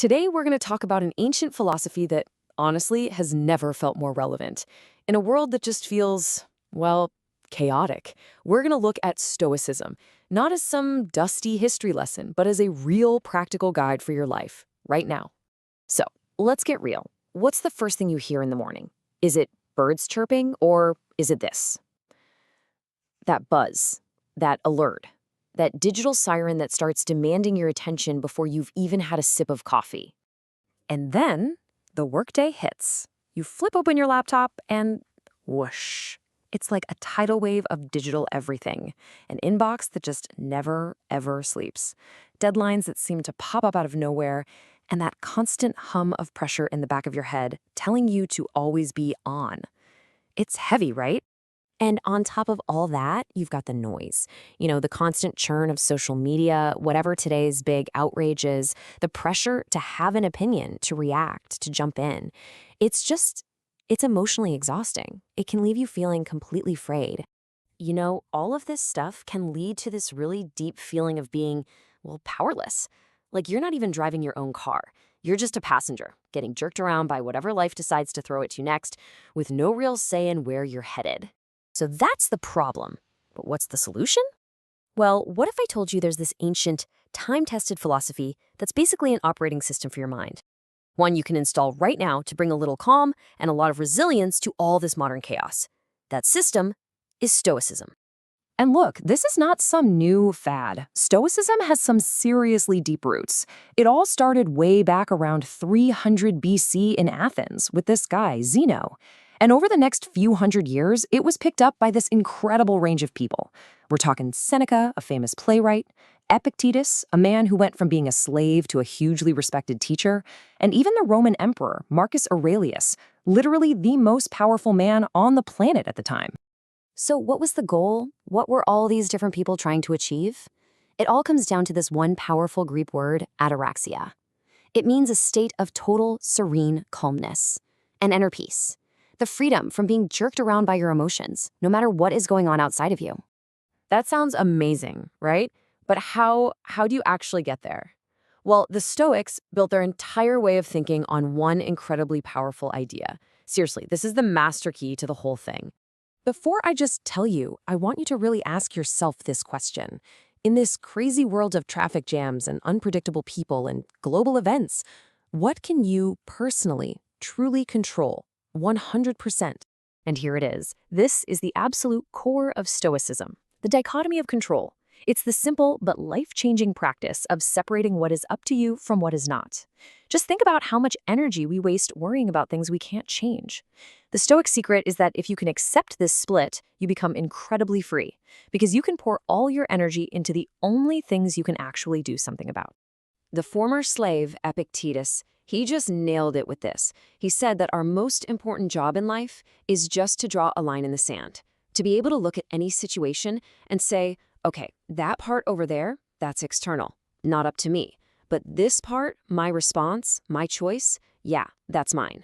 Today, we're going to talk about an ancient philosophy that, honestly, has never felt more relevant. In a world that just feels, well, chaotic, we're going to look at Stoicism, not as some dusty history lesson, but as a real practical guide for your life, right now. So, let's get real. What's the first thing you hear in the morning? Is it birds chirping, or is it this? That buzz, that alert, that digital siren that starts demanding your attention before you've even had a sip of coffee. And then the workday hits. You flip open your laptop and whoosh. It's like a tidal wave of digital everything. An inbox that just never, ever sleeps. Deadlines that seem to pop up out of nowhere. And that constant hum of pressure in the back of your head telling you to always be on. It's heavy, right? And on top of all that, you've got the noise. The constant churn of social media, whatever today's big outrage is, the pressure to have an opinion, to react, to jump in. It's emotionally exhausting. It can leave you feeling completely frayed. All of this stuff can lead to this really deep feeling of being, well, powerless. Like you're not even driving your own car. You're just a passenger, getting jerked around by whatever life decides to throw at you next, with no real say in where you're headed. So that's the problem. But what's the solution? Well, what if I told you there's this ancient, time-tested philosophy that's basically an operating system for your mind? One you can install right now to bring a little calm and a lot of resilience to all this modern chaos. That system is Stoicism. And look, this is not some new fad. Stoicism has some seriously deep roots. It all started way back around 300 BC in Athens with this guy, Zeno. And over the next few hundred years, it was picked up by this incredible range of people. We're talking Seneca, a famous playwright, Epictetus, a man who went from being a slave to a hugely respected teacher, and even the Roman emperor, Marcus Aurelius, literally the most powerful man on the planet at the time. So what was the goal? What were all these different people trying to achieve? It all comes down to this one powerful Greek word, ataraxia. It means a state of total serene calmness and inner peace. The freedom from being jerked around by your emotions, no matter what is going on outside of you. That sounds amazing, right? But how do you actually get there? Well, the Stoics built their entire way of thinking on one incredibly powerful idea. Seriously, this is the master key to the whole thing. Before I just tell you, I want you to really ask yourself this question. In this crazy world of traffic jams and unpredictable people and global events, what can you personally, truly control? 100%. And here it is. This is the absolute core of Stoicism, the dichotomy of control. It's the simple but life-changing practice of separating what is up to you from what is not. Just think about how much energy we waste worrying about things we can't change. The Stoic secret is that if you can accept this split, you become incredibly free, because you can pour all your energy into the only things you can actually do something about. The former slave, Epictetus, he just nailed it with this. He said that our most important job in life is just to draw a line in the sand, to be able to look at any situation and say, okay, that part over there, that's external, not up to me. But this part, my response, my choice, yeah, that's mine.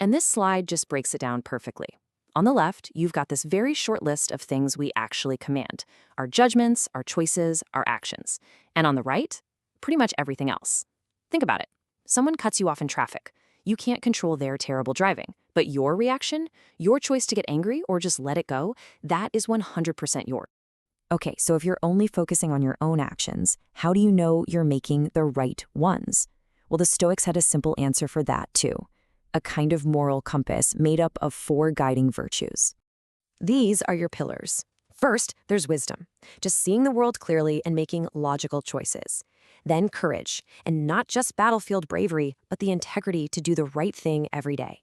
And this slide just breaks it down perfectly. On the left, you've got this very short list of things we actually command, our judgments, our choices, our actions. And on the right, pretty much everything else. Think about it. Someone cuts you off in traffic. You can't control their terrible driving, but your reaction, your choice to get angry or just let it go, that is 100% yours. Okay, so if you're only focusing on your own actions, how do you know you're making the right ones? Well, the Stoics had a simple answer for that too. A kind of moral compass made up of 4 guiding virtues. These are your pillars. First, there's wisdom, just seeing the world clearly and making logical choices. Then courage, and not just battlefield bravery, but the integrity to do the right thing every day.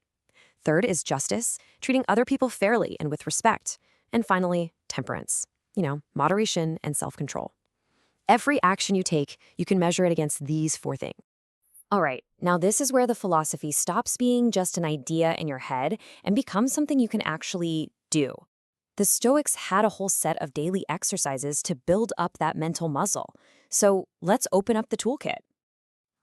Third is justice, treating other people fairly and with respect. And finally, temperance, moderation and self-control. Every action you take, you can measure it against these 4 things. All right, now this is where the philosophy stops being just an idea in your head and becomes something you can actually do. The Stoics had a whole set of daily exercises to build up that mental muscle. So let's open up the toolkit.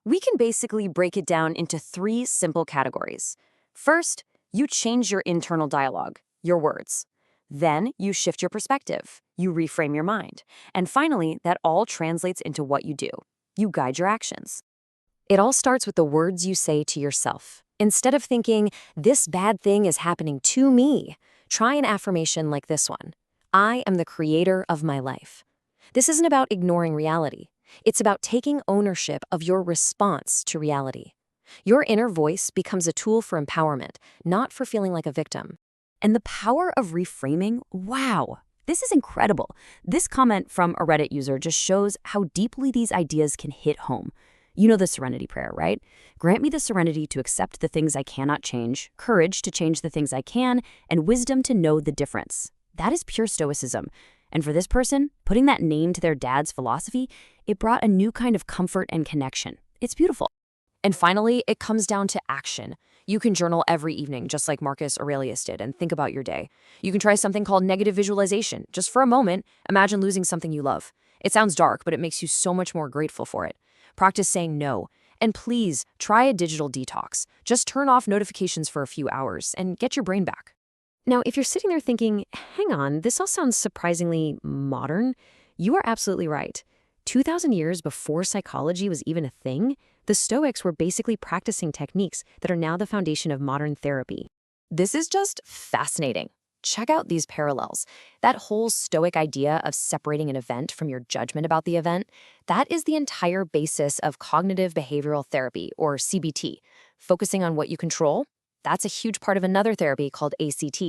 We can basically break it down into 3 simple categories. First, you change your internal dialogue, your words. Then you shift your perspective, you reframe your mind. And finally, that all translates into what you do. You guide your actions. It all starts with the words you say to yourself. Instead of thinking, this bad thing is happening to me, try an affirmation like this one. I am the creator of my life. This isn't about ignoring reality. It's about taking ownership of your response to reality. Your inner voice becomes a tool for empowerment, not for feeling like a victim. And the power of reframing, wow, this is incredible. This comment from a Reddit user just shows how deeply these ideas can hit home. You know the serenity prayer, right? Grant me the serenity to accept the things I cannot change, courage to change the things I can, and wisdom to know the difference. That is pure Stoicism. And for this person, putting that name to their dad's philosophy, it brought a new kind of comfort and connection. It's beautiful. And finally, it comes down to action. You can journal every evening, just like Marcus Aurelius did, and think about your day. You can try something called negative visualization. Just for a moment, imagine losing something you love. It sounds dark, but it makes you so much more grateful for it. Practice saying no. And please, try a digital detox. Just turn off notifications for a few hours and get your brain back. Now, if you're sitting there thinking, hang on, this all sounds surprisingly modern, you are absolutely right. 2,000 years before psychology was even a thing, the Stoics were basically practicing techniques that are now the foundation of modern therapy. This is just fascinating. Check out these parallels. That whole Stoic idea of separating an event from your judgment about the event, that is the entire basis of cognitive behavioral therapy, or CBT. Focusing on what you control, that's a huge part of another therapy called ACT.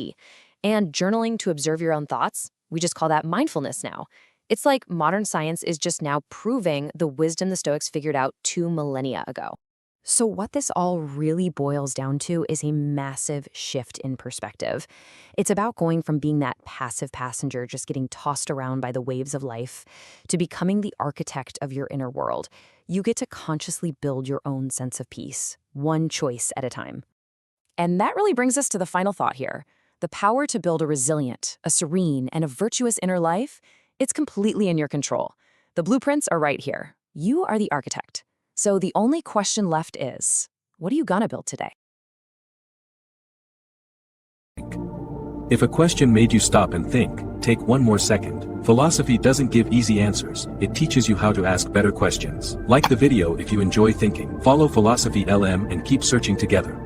And journaling to observe your own thoughts, we just call that mindfulness now. It's like modern science is just now proving the wisdom the Stoics figured out 2 millennia ago. So what this all really boils down to is a massive shift in perspective. It's about going from being that passive passenger just getting tossed around by the waves of life to becoming the architect of your inner world. You get to consciously build your own sense of peace, one choice at a time. And that really brings us to the final thought here. The power to build a resilient, a serene, and a virtuous inner life, it's completely in your control. The blueprints are right here. You are the architect. So the only question left is, what are you gonna build today? If a question made you stop and think, take one more second. Philosophy doesn't give easy answers, it teaches you how to ask better questions. Like the video if you enjoy thinking. Follow Philosophy LM and keep searching together.